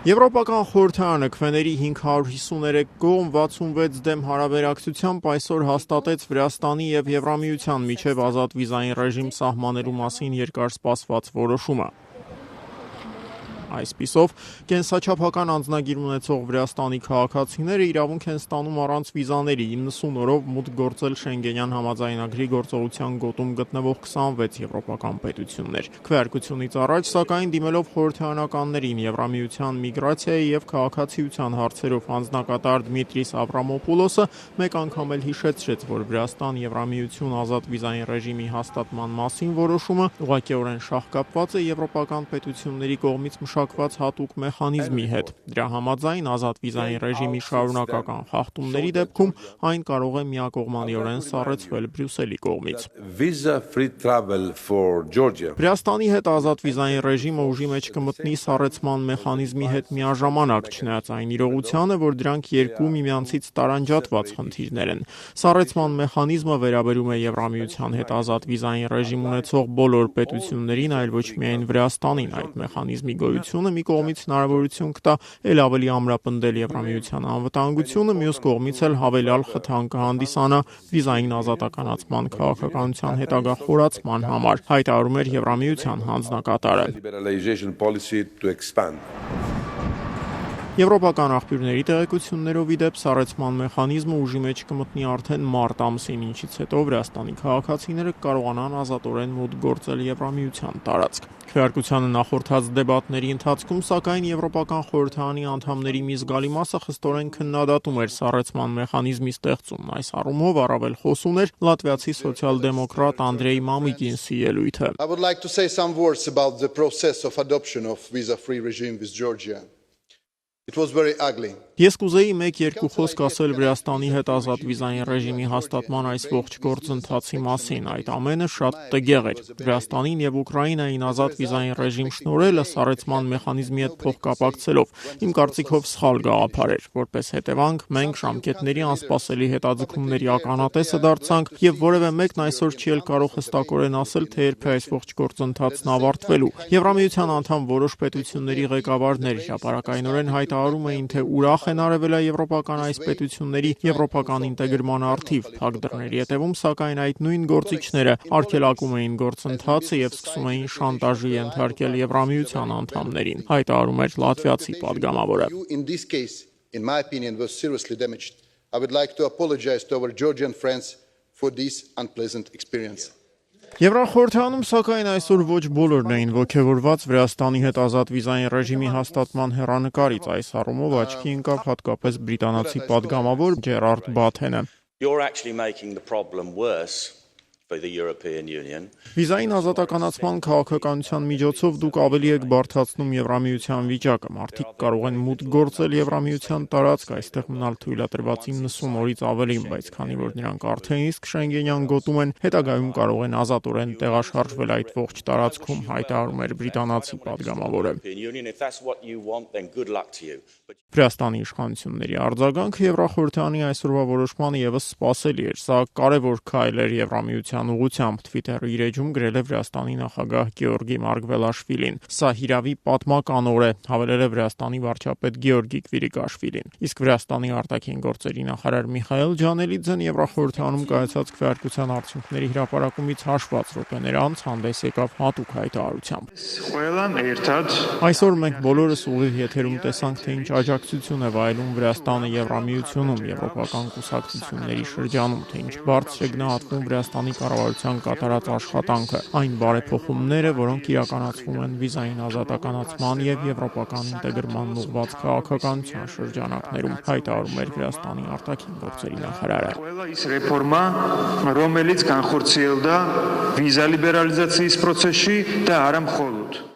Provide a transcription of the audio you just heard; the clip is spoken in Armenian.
Եվրոպական խորհրդարանը քվեների 553 կողմ 66 դեմ հարաբերակցությամբ այսօր հաստատեց Վրաստանի և Եվրամիության միջև ազատ վիզային ռեժիմ սահմանելու մասին երկար սպասված որոշումը։ Այսպիսով, կենսաչափական անձնագիր ունեցող Վրաստանի քաղաքացիները իրավունք են ստանում առանց վիզաների 90 օրով մուտք գործել Շենգենյան համաձայնագրի գործողության գոտում գտնվող 26 եվրոպական պետություններ։ Քվեարկությունից առաջ, սակայն, դիմելով խորհրդարանականներին, Եվրամիության միգրացիայի և քաղաքացիության հարցերով անձնակատար Դմիտրիս Ավրամոպուլոսը մեկ անգամ էլ հիշեցրեց, որ Վրաստան-Եվրամիություն ազատ վիզային ռեժիմի հաստատման մասին որոշումը ուղղակիորեն շահկապված է եվրոպական պետությունների կողմից մշակված հատուկ մեխանիզմի հետ։ Դրա համաձայն ազատ վիզային ռեժիմի շարունակական խախտումների դեպքում այն կարող է միակողմանիորեն սառեցվել Բրյուսելի կողմից։ Վրաստանի հետ ազատ վիզային ռեժիմը ուժի մեջ կմտնի սառեցման մեխանիզմի հետ միաժամանակ, չնայած այն իրողությանը, որ դրանք երկու միմյանցից տարանջատված խնդիրներ են։ Սառեցման մեխանիզմը վերաբերում է Եվրամիության հետ ազատ վիզային ռեժիմ ունեցող բոլոր պետություններին, այլ ոչ միայն Վրաստանին։ Այդ մեխանիզմի գոյությունը մի կողմից հնարավորություն կտա էլ ավելի ամրապնդել Եվրամիության անվտանգությունը, մյուս կողմից էլ հավելյալ խթան կհանդիսանա վիզային ազատականացման քաղաքականության հետագա խորացման համար, հայտարարում էր Եվրամիության հանձնակատարը։ Եվրոպական աղբյուրների տեղեկություններով ի դեպ սառեցման մեխանիզմը ուժի մեջ կմտնի արդեն մարտ ամսին, ինչից հետո Վրաստանի քաղաքացիները կարողանան ազատորեն մուտք գործել Եվրամիության տարածք։ Քվեարկությանը նախորդած դեբատների ընթացքում, սակայն, Եվրոպական խորհրդարանի անդամների մի զգալի մասը խստորեն քննադատում էր սառեցման մեխանիզմի ստեղծումն։ Այս առումով առավել խոսուն էր լատվիացի սոցիալ-դեմոկրատ Անդրեյ Մամիկինսի ելույթը։ I would like to say some words about the process of adoption of visa-free regime with Georgia. It was very ugly. Ես կուզեի 1-2 խոսք ասել Վրաստանի հետ ազատ վիզային ռեժիմի հաստատման այս ողջ գործընթացի մասին։ Այդ ամենը շատ տգեղ էր։ Վրաստանին և Ուկրաինային ազատ վիզային ռեժիմ շնորհելը սառեցման մեխանիզմի հետ փոխկապակցելով իմ կարծիքով սխալ գաղափար էր։ Որպես հետևանք, մենք ժամկետների անսպասելի հետաձգումների ականատեսը դարձանք և որևէ մեկն այսօր չի էլ կարող հստակորեն ասել, թե երբ է այս ողջ գործընթացն ավարտվելու։ Եվրամիության անդամ որոշ պետությունների ղեկավարներ հրապարակայնորեն հայտարարում էին, թե ուրախ են արևելաեվրոպական այս պետությունների եվրոպական ինտեգրման առթիվ։ Փակ դռների հետևում, սակայն, այդ նույն գործիչները արգելակում էին գործընթացը և սկսում էին շանտաժի ենթարկել Եվրամիության անդամներին, հայտարարում էր լատվիացի падգամավորը։ In this case, in my opinion, was seriously damaged. I would like to apologize to our Georgian friends for this unpleasant experience. Եվրախորհրդարանում, սակայն, այսօր ոչ բոլորն էին ոգևորված Վրաստանի հետ ազատ վիզային ռեժիմի հաստատման հեռանկարից։ Այս առումով աչքի ընկավ հատկապես բրիտանացի падգամավոր Ջերարդ Բաթենը։ You're actually making the problem worse for the European Union. Վիզային ազատականացման քաղաքականության միջոցով դուք ավելի եք բարդացնում Եվրամիության վիճակը։ Մարդիկ կարող են մուտք գործել Եվրամիության տարածք, այստեղ մնալ թույլատրված 90 օրից ավելին, բայց քանի որ նրանք արդեն իսկ Շենգենյան գոտում են, հետագայում կարող են ազատորեն տեղաշարժվել այդ ողջ տարածքում, հայտարարում էր բրիտանացի падգամավորը։ Վրաստանի իշխանությունների արձագանքը Եվրախորհրդարանի այսօրվա որոշմանը ևս սպասելի էր։ Սա կարևոր քայլ էր Եվրամիության ուղղությամբ, Twitter-ի իր էջում գրել է Վրաստանի նախագահ Գեորգի Մարգվելաշվիլին։ Սա հիրավի պատմական օր է, հավելել է Վրաստանի վարչապետ Գեորգի Կվիրիկաշվիլին։ Իսկ Վրաստանի արտաքին գործերի նախարար Միխայել Ջանելիձեն Եվրախորհրդարանում կայացած քվեարկության արդյունքների հրապարակումից հաշված րոպեներ անց հանդես եկավ հատուկ հայտարարությամբ։ Այսօր մենք բոլորս ուղիղ եթերում տեսանք, թե ինչ աջակցություն է վայելում Վրաստանը Եվրամիությունում, եվրոպական կուսակցությունների շրջանում, թե ինչ բարձր է գնահատվում Վրաստանի կառավարության կատարած աշխատանքը, այն բարեփոխումները, որոնք իրականացվում են վիզային ազատականացման և եվրոպական ինտեգրման ուղղված քաղաքականության շրջանակներում, հայտարարում էր Վրաստանի արտաքին գործերի նախարարը։ Այս ռեֆորմա, რომელიც կանխորձիել դա վիզա լիբերալիզացიის process-ի და არა მხოლოდ